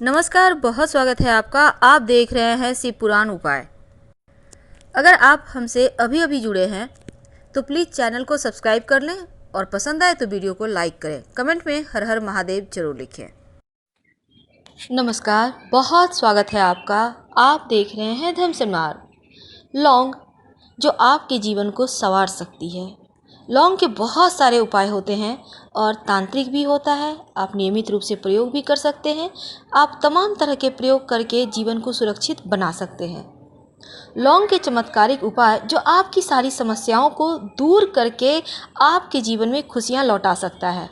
नमस्कार, बहुत स्वागत है आपका। आप देख रहे हैं शिव पुराण उपाय। अगर आप हमसे अभी अभी जुड़े हैं तो प्लीज़ चैनल को सब्सक्राइब कर लें और पसंद आए तो वीडियो को लाइक करें। कमेंट में हर हर महादेव जरूर लिखें। नमस्कार, बहुत स्वागत है आपका। आप देख रहे हैं धर्म सेमिनार। लौंग जो आपके जीवन को संवार सकती है। लौंग के बहुत सारे उपाय होते हैं और तांत्रिक भी होता है। आप नियमित रूप से प्रयोग भी कर सकते हैं। आप तमाम तरह के प्रयोग करके जीवन को सुरक्षित बना सकते हैं। लौंग के चमत्कारिक उपाय जो आपकी सारी समस्याओं को दूर करके आपके जीवन में खुशियां लौटा सकता है।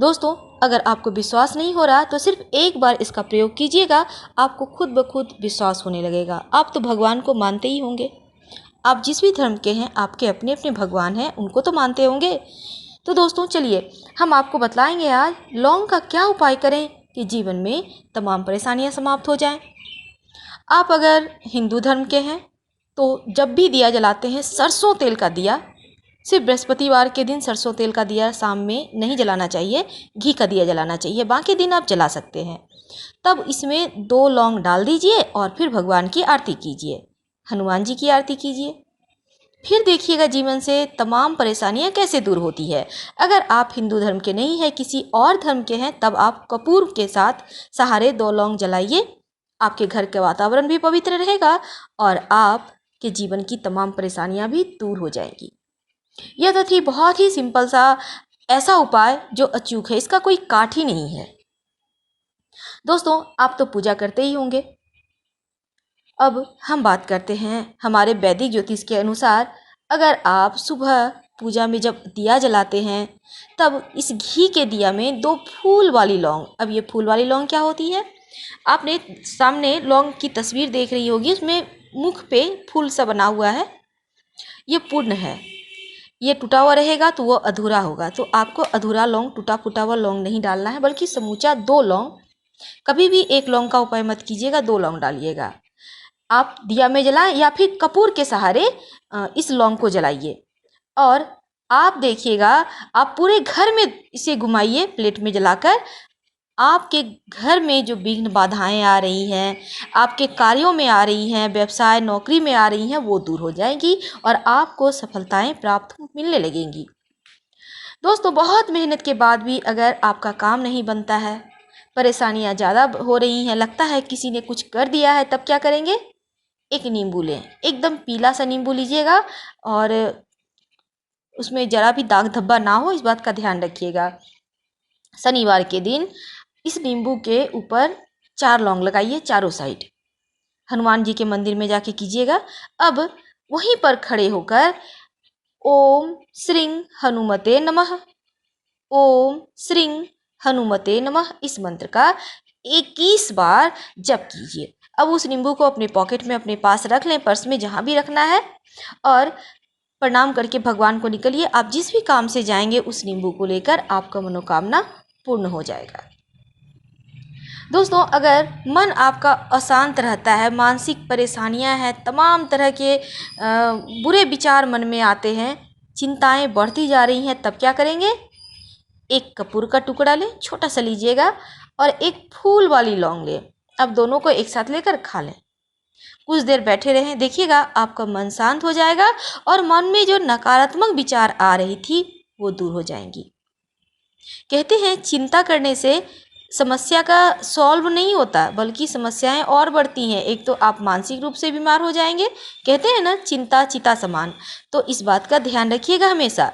दोस्तों, अगर आपको विश्वास नहीं हो रहा तो सिर्फ एक बार इसका प्रयोग कीजिएगा, आपको खुद ब खुद विश्वास होने लगेगा। आप तो भगवान को मानते ही होंगे। आप जिस भी धर्म के हैं, आपके अपने अपने भगवान हैं, उनको तो मानते होंगे। तो दोस्तों चलिए, हम आपको बतलाएंगे आज लौंग का क्या उपाय करें कि जीवन में तमाम परेशानियां समाप्त हो जाएं। आप अगर हिंदू धर्म के हैं तो जब भी दिया जलाते हैं सरसों तेल का दिया, सिर्फ बृहस्पतिवार के दिन सरसों तेल का दिया शाम में नहीं जलाना चाहिए, घी का दिया जलाना चाहिए। बाकी दिन आप जला सकते हैं। तब इसमें 2 लौंग डाल दीजिए और फिर भगवान की आरती कीजिए, हनुमान जी की आरती कीजिए। फिर देखिएगा जीवन से तमाम परेशानियां कैसे दूर होती है। अगर आप हिंदू धर्म के नहीं हैं, किसी और धर्म के हैं, तब आप कपूर के साथ सहारे 2 लौंग जलाइए। आपके घर का वातावरण भी पवित्र रहेगा और आपके जीवन की तमाम परेशानियां भी दूर हो जाएंगी। यह तो थी बहुत ही सिंपल सा ऐसा उपाय जो अचूक है, इसका कोई काठ ही नहीं है। दोस्तों, आप तो पूजा करते ही होंगे। अब हम बात करते हैं हमारे वैदिक ज्योतिष के अनुसार। अगर आप सुबह पूजा में जब दिया जलाते हैं, तब इस घी के दिया में 2 फूल वाली लौंग, अब ये फूल वाली लौंग क्या होती है, आपने सामने लौंग की तस्वीर देख रही होगी, उसमें मुख पे फूल सा बना हुआ है, ये पूर्ण है। ये टूटा हुआ रहेगा तो वो अधूरा होगा। तो आपको अधूरा लौंग, टूटा फूटा हुआ लौंग नहीं डालना है, बल्कि समूचा 2 लौंग। कभी भी एक लौंग का उपाय मत कीजिएगा, 2 लौंग डालिएगा। आप दिया में जलाएं या फिर कपूर के सहारे इस लौंग को जलाइए और आप देखिएगा, आप पूरे घर में इसे घुमाइए प्लेट में जलाकर। आपके घर में जो विघ्न बाधाएं आ रही हैं, आपके कार्यों में आ रही हैं, व्यवसाय नौकरी में आ रही हैं, वो दूर हो जाएंगी और आपको सफलताएं प्राप्त मिलने लगेंगी। दोस्तों, बहुत मेहनत के बाद भी अगर आपका काम नहीं बनता है, परेशानियां ज़्यादा हो रही हैं, लगता है किसी ने कुछ कर दिया है, तब क्या करेंगे? एक नींबू लें, एकदम पीला सा नींबू लीजिएगा और उसमें जरा भी दाग धब्बा ना हो, इस बात का ध्यान रखिएगा। शनिवार के दिन इस नींबू के ऊपर 4 लौंग लगाइए चारों साइड। हनुमान जी के मंदिर में जाके कीजिएगा। अब वहीं पर खड़े होकर ओम श्रीं हनुमते नमः, ओम श्रीं हनुमते नमः, इस मंत्र का 21 बार जप कीजिए। अब उस नींबू को अपने पॉकेट में अपने पास रख लें, पर्स में, जहाँ भी रखना है, और प्रणाम करके भगवान को निकलिए। आप जिस भी काम से जाएंगे उस नींबू को लेकर आपका मनोकामना पूर्ण हो जाएगा। दोस्तों, अगर मन आपका अशांत रहता है, मानसिक परेशानियां हैं, तमाम तरह के बुरे विचार मन में आते हैं, चिंताएं बढ़ती जा रही हैं, तब क्या करेंगे? एक कपूर का टुकड़ा लें, छोटा सा लीजिएगा, और एक फूल वाली लौंग लें। अब दोनों को एक साथ लेकर खा लें। कुछ देर बैठे रहें, देखिएगा आपका मन शांत हो जाएगा और मन में जो नकारात्मक विचार आ रही थी वो दूर हो जाएंगी। कहते हैं चिंता करने से समस्या का सॉल्व नहीं होता, बल्कि समस्याएं और बढ़ती हैं। एक तो आप मानसिक रूप से बीमार हो जाएंगे, कहते हैं ना, चिंता चिता समान। तो इस बात का ध्यान रखिएगा हमेशा।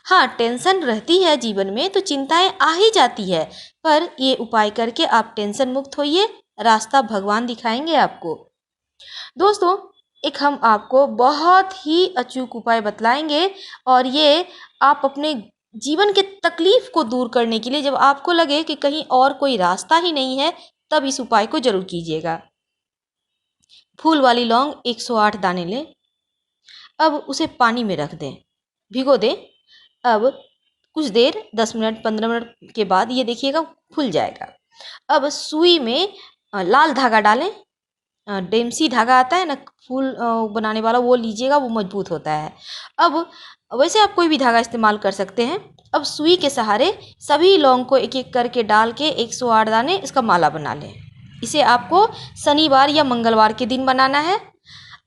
हाँ, टेंशन रहती है जीवन में तो चिंताएं आ ही जाती है, पर ये उपाय करके आप टेंशन मुक्त होइए, रास्ता भगवान दिखाएंगे आपको। दोस्तों, एक हम आपको बहुत ही अचूक उपाय बतलाएंगे और ये आप अपने जीवन के तकलीफ को दूर करने के लिए, जब आपको लगे कि कहीं और कोई रास्ता ही नहीं है, तब इस उपाय को जरूर कीजिएगा। फूल वाली लौंग 108 दाने लें। अब उसे पानी में रख दें, भिगो दें। अब कुछ देर 10 मिनट 15 मिनट के बाद ये देखिएगा खुल जाएगा। अब सुई में लाल धागा डालें। डेमसी धागा आता है ना, फूल बनाने वाला, वो लीजिएगा, वो मजबूत होता है। अब वैसे आप कोई भी धागा इस्तेमाल कर सकते हैं। अब सुई के सहारे सभी लौंग को एक एक करके डाल के 108 दाने इसका माला बना लें। इसे आपको शनिवार या मंगलवार के दिन बनाना है।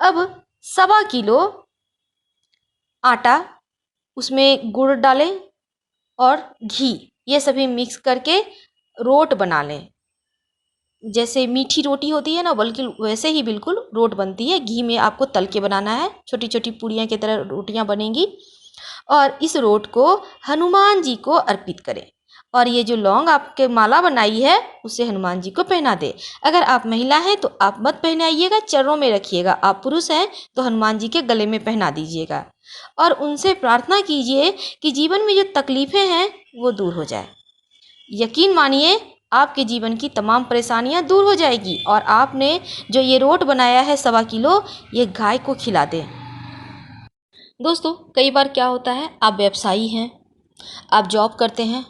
अब 1.25 किलो आटा, उसमें गुड़ डालें और घी, ये सभी मिक्स करके रोट बना लें। जैसे मीठी रोटी होती है ना, बल्कि वैसे ही बिल्कुल रोट बनती है। घी में आपको तल के बनाना है, छोटी छोटी पूड़ियाँ की तरह रोटियाँ बनेंगी। और इस रोट को हनुमान जी को अर्पित करें और ये जो लौंग आपके माला बनाई है उसे हनुमान जी को पहना दे। अगर आप महिला हैं तो आप मत पहनाइएगा, चरणों में रखिएगा। आप पुरुष हैं तो हनुमान जी के गले में पहना दीजिएगा और उनसे प्रार्थना कीजिए कि जीवन में जो तकलीफ़ें हैं वो दूर हो जाए। यकीन मानिए आपके जीवन की तमाम परेशानियां दूर हो जाएगी। और आपने जो ये रोट बनाया है 1.25 किलो, ये गाय को खिला दें। दोस्तों, कई बार क्या होता है, आप व्यवसायी हैं, आप जॉब करते हैं,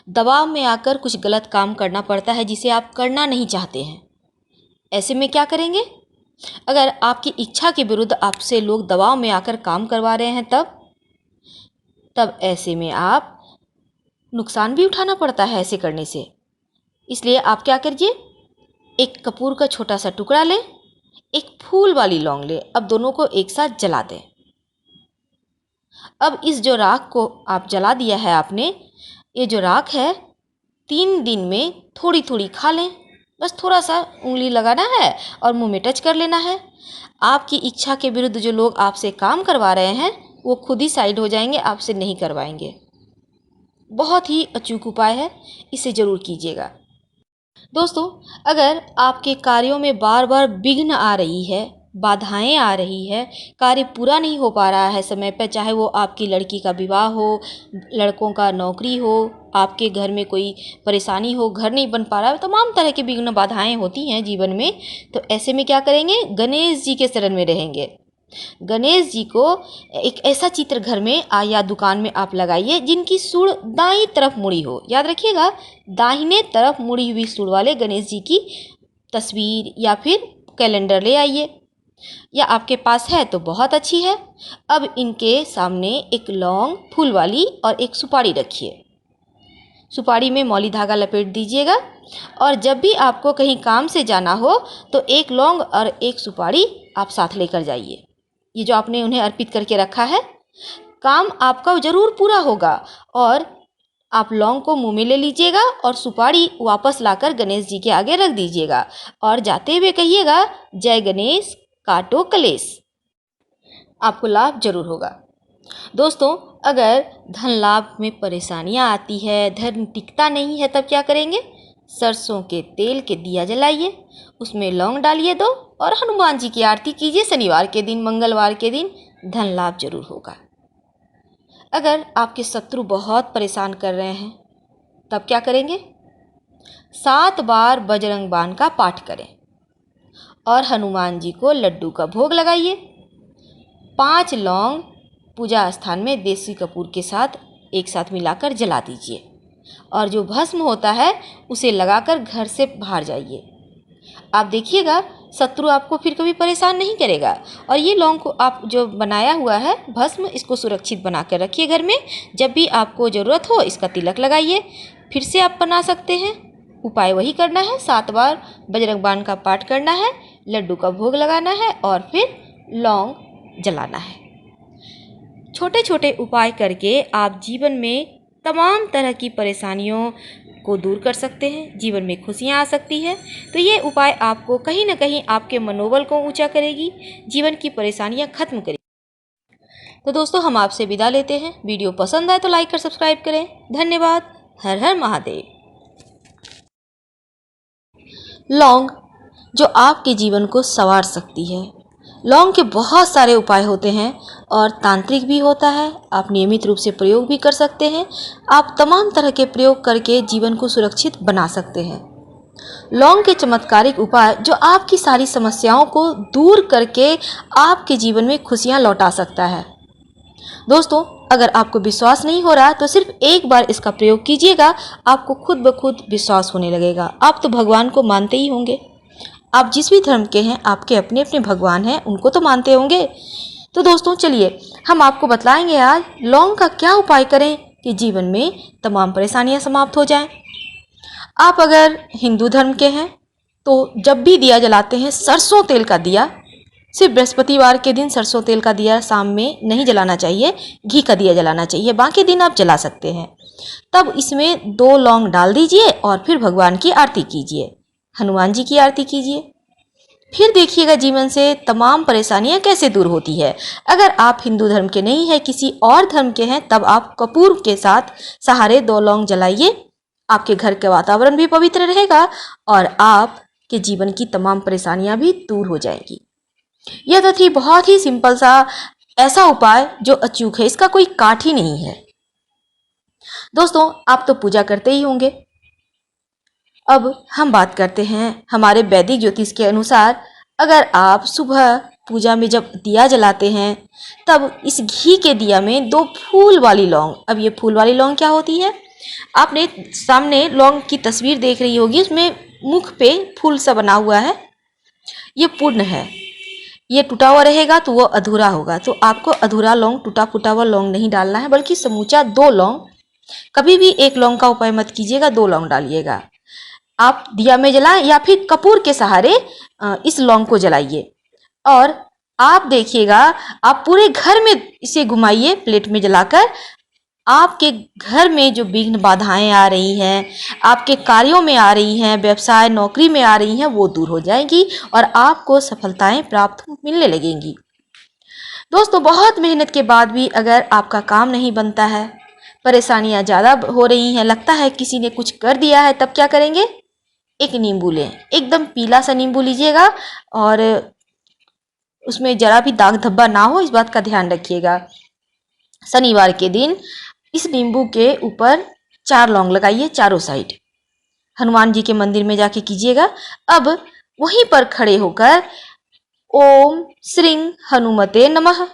दबाव में आकर कुछ गलत काम करना पड़ता है जिसे आप करना नहीं चाहते हैं। ऐसे में क्या करेंगे? अगर आपकी इच्छा के विरुद्ध आपसे लोग दबाव में आकर काम करवा रहे हैं तब ऐसे में आप नुकसान भी उठाना पड़ता है ऐसे करने से। इसलिए आप क्या करिए, एक कपूर का छोटा सा टुकड़ा लें, एक फूल वाली लौंग लें। अब दोनों को एक साथ जला दें। अब इस जो राख को आप जला दिया है आपने, ये जो राख है 3 दिन में थोड़ी थोड़ी खा लें। बस थोड़ा सा उंगली लगाना है और मुंह में टच कर लेना है। आपकी इच्छा के विरुद्ध जो लोग आपसे काम करवा रहे हैं वो खुद ही साइड हो जाएंगे, आपसे नहीं करवाएंगे। बहुत ही अचूक उपाय है, इसे ज़रूर कीजिएगा। दोस्तों, अगर आपके कार्यों में बार बार विघ्न आ रही है, बाधाएं आ रही है, कार्य पूरा नहीं हो पा रहा है समय पर, चाहे वो आपकी लड़की का विवाह हो, लड़कों का नौकरी हो, आपके घर में कोई परेशानी हो, घर नहीं बन पा रहा है, तमाम तरह की विघ्न बाधाएं होती हैं जीवन में, तो ऐसे में क्या करेंगे, गणेश जी के शरण में रहेंगे। गणेश जी को एक ऐसा चित्र घर में या दुकान में आप लगाइए जिनकी सूंड दाईं तरफ मुड़ी हो। याद रखिएगा, दाहिने तरफ मुड़ी हुई सूंड वाले गणेश जी की तस्वीर या फिर कैलेंडर ले आइए, या आपके पास है तो बहुत अच्छी है। अब इनके सामने एक लौंग फूल वाली और एक सुपारी रखिए। सुपारी में मौली धागा लपेट दीजिएगा और जब भी आपको कहीं काम से जाना हो तो एक लौंग और एक सुपारी आप साथ लेकर जाइए। ये जो आपने उन्हें अर्पित करके रखा है, काम आपका ज़रूर पूरा होगा। और आप लौंग को मुंह में ले लीजिएगा और सुपारी वापस लाकर गणेश जी के आगे रख दीजिएगा और जाते हुए कहिएगा, जय गणेश काटो कलेश। आपको लाभ जरूर होगा। दोस्तों, अगर धन लाभ में परेशानियां आती है, धन टिकता नहीं है, तब क्या करेंगे? सरसों के तेल के दिया जलाइए, उसमें लौंग डालिए 2 और हनुमान जी की आरती कीजिए। शनिवार के दिन, मंगलवार के दिन धन लाभ जरूर होगा। अगर आपके शत्रु बहुत परेशान कर रहे हैं तब क्या करेंगे? 7 बार बजरंग बाण का पाठ करें और हनुमान जी को लड्डू का भोग लगाइए। 5 लौंग पूजा स्थान में देसी कपूर के साथ एक साथ मिलाकर जला दीजिए और जो भस्म होता है उसे लगाकर घर से बाहर जाइए। आप देखिएगा, शत्रु आपको फिर कभी परेशान नहीं करेगा। और ये लौंग को आप जो बनाया हुआ है भस्म, इसको सुरक्षित बना कर रखिए घर में। जब भी आपको ज़रूरत हो इसका तिलक लगाइए। फिर से आप बना सकते हैं। उपाय वही करना है, 7 बार बजरंग बाण का पाठ करना है, लड्डू का भोग लगाना है और फिर लौंग जलाना है। छोटे छोटे उपाय करके आप जीवन में तमाम तरह की परेशानियों को दूर कर सकते हैं, जीवन में खुशियाँ आ सकती है। तो ये उपाय आपको कहीं ना कहीं आपके मनोबल को ऊंचा करेगी, जीवन की परेशानियाँ खत्म करेगी। तो दोस्तों, हम आपसे विदा लेते हैं। वीडियो पसंद आए तो लाइक और सब्सक्राइब करें। धन्यवाद। हर हर महादेव। लौंग जो आपके जीवन को संवार सकती है। लौंग के बहुत सारे उपाय होते हैं और तांत्रिक भी होता है। आप नियमित रूप से प्रयोग भी कर सकते हैं। आप तमाम तरह के प्रयोग करके जीवन को सुरक्षित बना सकते हैं। लौंग के चमत्कारिक उपाय जो आपकी सारी समस्याओं को दूर करके आपके जीवन में खुशियां लौटा सकता है। दोस्तों, अगर आपको विश्वास नहीं हो रहा तो सिर्फ एक बार इसका प्रयोग कीजिएगा, आपको खुद ब खुद विश्वास होने लगेगा। आप तो भगवान को मानते ही होंगे। आप जिस भी धर्म के हैं, आपके अपने अपने भगवान हैं, उनको तो मानते होंगे। तो दोस्तों चलिए हम आपको बतलाएंगे आज लौंग का क्या उपाय करें कि जीवन में तमाम परेशानियां समाप्त हो जाएं। आप अगर हिंदू धर्म के हैं तो जब भी दिया जलाते हैं सरसों तेल का दिया, सिर्फ बृहस्पतिवार के दिन सरसों तेल का दिया शाम में नहीं जलाना चाहिए, घी का दिया जलाना चाहिए, बाकी दिन आप जला सकते हैं। तब इसमें 2 लौंग डाल दीजिए और फिर भगवान की आरती कीजिए, हनुमान जी की आरती कीजिए। फिर देखिएगा जीवन से तमाम परेशानियां कैसे दूर होती है। अगर आप हिंदू धर्म के नहीं हैं, किसी और धर्म के हैं, तब आप कपूर के साथ सहारे 2 लौंग जलाइए। आपके घर का वातावरण भी पवित्र रहेगा और आपके जीवन की तमाम परेशानियां भी दूर हो जाएंगी। यह तो थी बहुत ही सिंपल सा ऐसा उपाय जो अचूक है, इसका कोई काठ ही नहीं है। दोस्तों आप तो पूजा करते ही होंगे। अब हम बात करते हैं हमारे वैदिक ज्योतिष के अनुसार, अगर आप सुबह पूजा में जब दिया जलाते हैं तब इस घी के दिया में 2 फूल वाली लौंग, अब ये फूल वाली लौंग क्या होती है, आपने सामने लौंग की तस्वीर देख रही होगी, उसमें मुख पे फूल सा बना हुआ है, ये पूर्ण है। ये टूटा हुआ रहेगा तो वो अधूरा होगा। तो आपको अधूरा लौंग, टूटा फूटा हुआ लौंग नहीं डालना है, बल्कि समूचा 2 लौंग। कभी भी 1 लौंग का उपाय मत कीजिएगा, 2 लौंग डालिएगा। आप दिया में जलाएं या फिर कपूर के सहारे इस लौंग को जलाइए और आप देखिएगा, आप पूरे घर में इसे घुमाइए प्लेट में जलाकर। आपके घर में जो विघ्न बाधाएं आ रही हैं, आपके कार्यों में आ रही हैं, व्यवसाय नौकरी में आ रही हैं, वो दूर हो जाएंगी और आपको सफलताएं प्राप्त मिलने लगेंगी। दोस्तों बहुत मेहनत के बाद भी अगर आपका काम नहीं बनता है, परेशानियां ज़्यादा हो रही हैं, लगता है किसी ने कुछ कर दिया है, तब क्या करेंगे, एक नींबू लें, एकदम पीला सा नींबू लीजिएगा और उसमें जरा भी दाग धब्बा ना हो, इस बात का ध्यान रखिएगा। शनिवार के दिन इस नींबू के ऊपर 4 लौंग लगाइए चारों साइड, हनुमान जी के मंदिर में जाके कीजिएगा। अब वहीं पर खड़े होकर ओम श्रीं हनुमते नमः,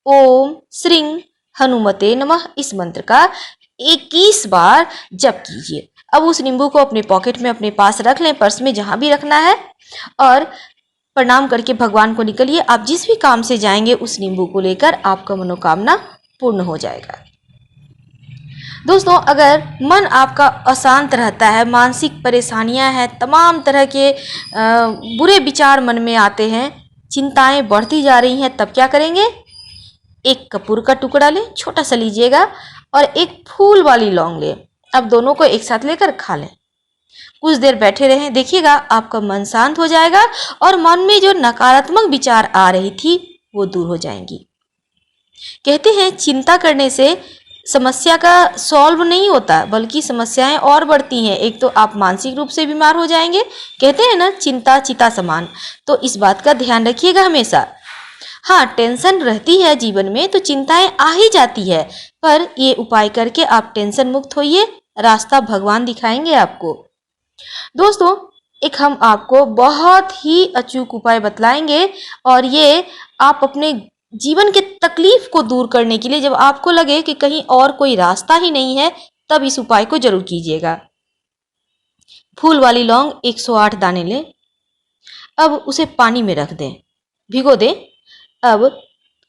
ओम श्रीं हनुमते नमः, इस मंत्र का 21 बार जप कीजिए। अब उस नींबू को अपने पॉकेट में अपने पास रख लें, पर्स में, जहां भी रखना है, और प्रणाम करके भगवान को निकलिए। आप जिस भी काम से जाएंगे उस नींबू को लेकर आपका मनोकामना पूर्ण हो जाएगा। दोस्तों अगर मन आपका अशांत रहता है, मानसिक परेशानियां हैं, तमाम तरह के बुरे विचार मन में आते हैं, चिंताएं बढ़ती जा रही हैं, तब क्या करेंगे, 1 कपूर का टुकड़ा लें, छोटा सा लीजिएगा, और 1 फूल वाली लौंग लें। अब दोनों को एक साथ लेकर खा लें। कुछ देर बैठे रहें, देखिएगा आपका मन शांत हो जाएगा और मन में जो नकारात्मक विचार आ रही थी वो दूर हो जाएंगी। कहते हैं चिंता करने से समस्या का सॉल्व नहीं होता, बल्कि समस्याएं और बढ़ती हैं। एक तो आप मानसिक रूप से बीमार हो जाएंगे, कहते हैं ना चिंता चिता समान, तो इस बात का ध्यान रखिएगा हमेशा। हाँ, टेंशन रहती है जीवन में तो चिंताएं आ ही जाती है, पर ये उपाय करके आप टेंशन मुक्त होइए, रास्ता भगवान दिखाएंगे आपको। दोस्तों एक हम आपको बहुत ही अचूक उपाय बतलाएंगे और ये आप अपने जीवन के तकलीफ को दूर करने के लिए, जब आपको लगे कि कहीं और कोई रास्ता ही नहीं है, तब इस उपाय को जरूर कीजिएगा। फूल वाली लौंग 108 दाने लें, अब उसे पानी में रख दें, भिगो दें। अब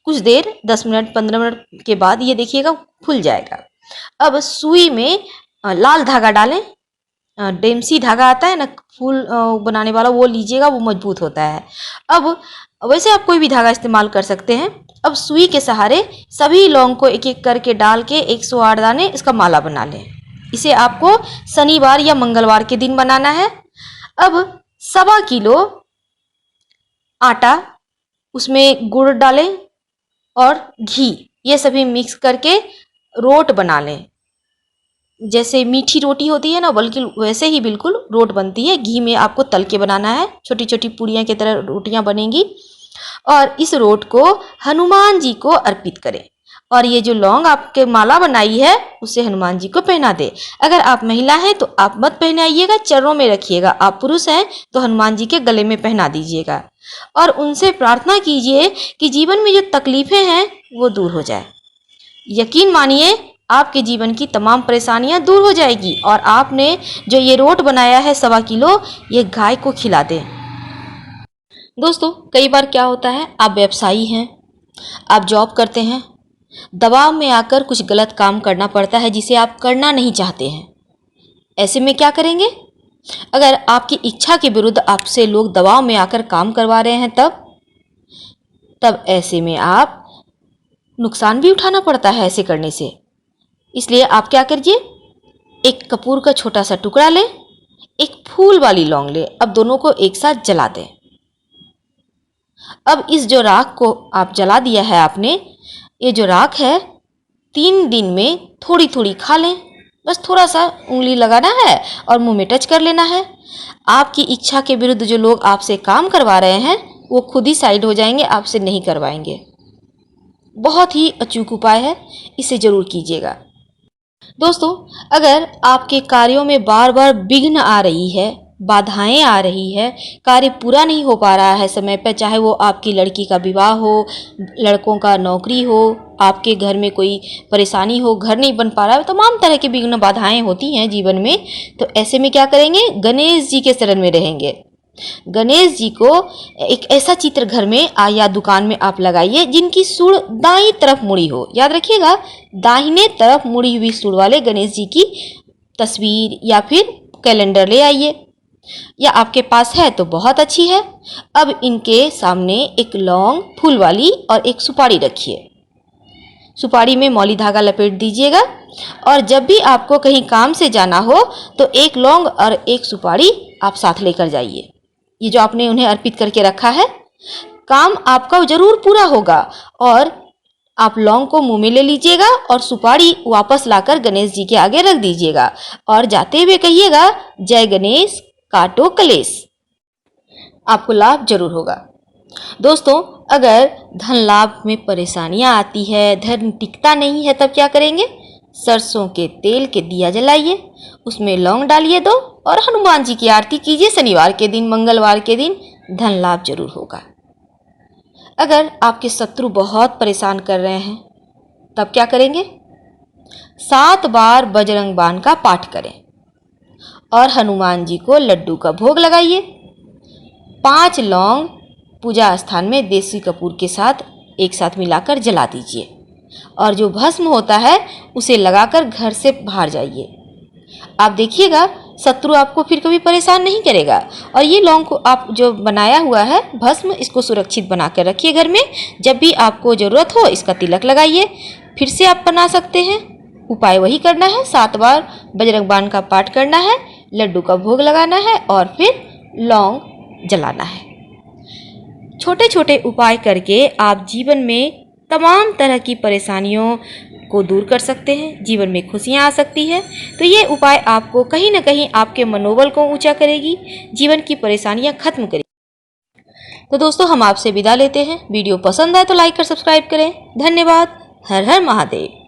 कुछ देर 10 मिनट 15 मिनट के बाद ये देखिएगा खुल जाएगा। अब सुई में लाल धागा डालें, डेमसी धागा आता है ना फूल बनाने वाला, वो लीजिएगा, वो मजबूत होता है। अब वैसे आप कोई भी धागा इस्तेमाल कर सकते हैं। अब सुई के सहारे सभी लौंग को एक एक करके डाल के 108 दाने इसका माला बना लें। इसे आपको शनिवार या मंगलवार के दिन बनाना है। अब 1.25 किलो आटा, उसमें गुड़ डालें और घी, ये सभी मिक्स करके रोट बना लें। जैसे मीठी रोटी होती है ना, बल्कि वैसे ही बिल्कुल रोट बनती है। घी में आपको तल के बनाना है, छोटी छोटी पूड़ियाँ की तरह रोटियां बनेंगी। और इस रोट को हनुमान जी को अर्पित करें और ये जो लौंग आपके माला बनाई है उसे हनुमान जी को पहना दे। अगर आप महिला हैं तो आप मत पहनाइएगा, चरणों में रखिएगा। आप पुरुष हैं तो हनुमान जी के गले में पहना दीजिएगा और उनसे प्रार्थना कीजिए कि जीवन में जो तकलीफें हैं वो दूर हो जाए। यकीन मानिए आपके जीवन की तमाम परेशानियां दूर हो जाएगी। और आपने जो ये रोट बनाया है 1.25 किलो, ये गाय को खिला दें। दोस्तों कई बार क्या होता है, आप व्यवसायी हैं, आप जॉब करते हैं, दबाव में आकर कुछ गलत काम करना पड़ता है जिसे आप करना नहीं चाहते हैं। ऐसे में क्या करेंगे? अगर आपकी इच्छा के विरुद्ध आपसे लोग दबाव में आकर काम करवा रहे हैं तब ऐसे में आप नुकसान भी उठाना पड़ता है ऐसे करने से। इसलिए आप क्या करिए, एक कपूर का छोटा सा टुकड़ा लें, एक फूल वाली लौंग लें। अब दोनों को एक साथ जला दें। अब इस जो राख को आप जला दिया है आपने, ये जो राख है 3 दिन में थोड़ी थोड़ी खा लें। बस थोड़ा सा उंगली लगाना है और मुंह में टच कर लेना है। आपकी इच्छा के विरुद्ध जो लोग आपसे काम करवा रहे हैं वो खुद ही साइड हो जाएंगे, आपसे नहीं करवाएंगे। बहुत ही अचूक उपाय है, इसे जरूर कीजिएगा। दोस्तों, अगर आपके कार्यों में बार बार विघ्न आ रही है, बाधाएं आ रही है, कार्य पूरा नहीं हो पा रहा है समय पर, चाहे वो आपकी लड़की का विवाह हो, लड़कों का नौकरी हो, आपके घर में कोई परेशानी हो, घर नहीं बन पा रहा है, तमाम तरह की विघ्न बाधाएं होती हैं जीवन में, तो ऐसे में क्या करेंगे? गणेश जी के शरण में रहेंगे। गणेश जी को एक ऐसा चित्र घर में या दुकान में आप लगाइए जिनकी सूंड दाईं तरफ मुड़ी हो। याद रखिएगा, दाहिने तरफ मुड़ी हुई सूंड वाले गणेश जी की तस्वीर या फिर कैलेंडर ले आइए, या आपके पास है तो बहुत अच्छी है। अब इनके सामने एक लौंग फूल वाली और एक सुपारी रखिए। सुपारी में मौली धागा लपेट दीजिएगा और जब भी आपको कहीं काम से जाना हो तो एक लौंग और एक सुपारी आप साथ लेकर जाइए। ये जो आपने उन्हें अर्पित करके रखा है, काम आपका जरूर पूरा होगा। और आप लौंग को मुंह में ले लीजिएगा और सुपारी वापस लाकर गणेश जी के आगे रख दीजिएगा और जाते हुए कहिएगा, जय गणेश काटो कलेश। आपको लाभ जरूर होगा। दोस्तों, अगर धन लाभ में परेशानियां आती है, धन टिकता नहीं है, तब क्या करेंगे? सरसों के तेल के दिया जलाइए, उसमें लौंग डालिए 2 और हनुमान जी की आरती कीजिए। शनिवार के दिन, मंगलवार के दिन धन लाभ जरूर होगा। अगर आपके शत्रु बहुत परेशान कर रहे हैं, तब क्या करेंगे? 7 बार बजरंग बाण का पाठ करें और हनुमान जी को लड्डू का भोग लगाइए। 5 लौंग पूजा स्थान में देसी कपूर के साथ एक साथ मिलाकर जला दीजिए और जो भस्म होता है उसे लगाकर घर से बाहर जाइए। आप देखिएगा, शत्रु आपको फिर कभी परेशान नहीं करेगा। और ये लौंग को आप जो बनाया हुआ है भस्म, इसको सुरक्षित बना कर रखिए घर में। जब भी आपको ज़रूरत हो इसका तिलक लगाइए। फिर से आप बना सकते हैं। उपाय वही करना है, 7 बार बजरंग बाण का पाठ करना है, लड्डू का भोग लगाना है और फिर लौंग जलाना है। छोटे छोटे उपाय करके आप जीवन में तमाम तरह की परेशानियों को दूर कर सकते हैं, जीवन में खुशियां आ सकती है। तो ये उपाय आपको कहीं ना कहीं आपके मनोबल को ऊंचा करेगी, जीवन की परेशानियां खत्म करेगी। तो दोस्तों, हम आपसे विदा लेते हैं। वीडियो पसंद आए तो लाइक और सब्सक्राइब करें। धन्यवाद। हर हर महादेव।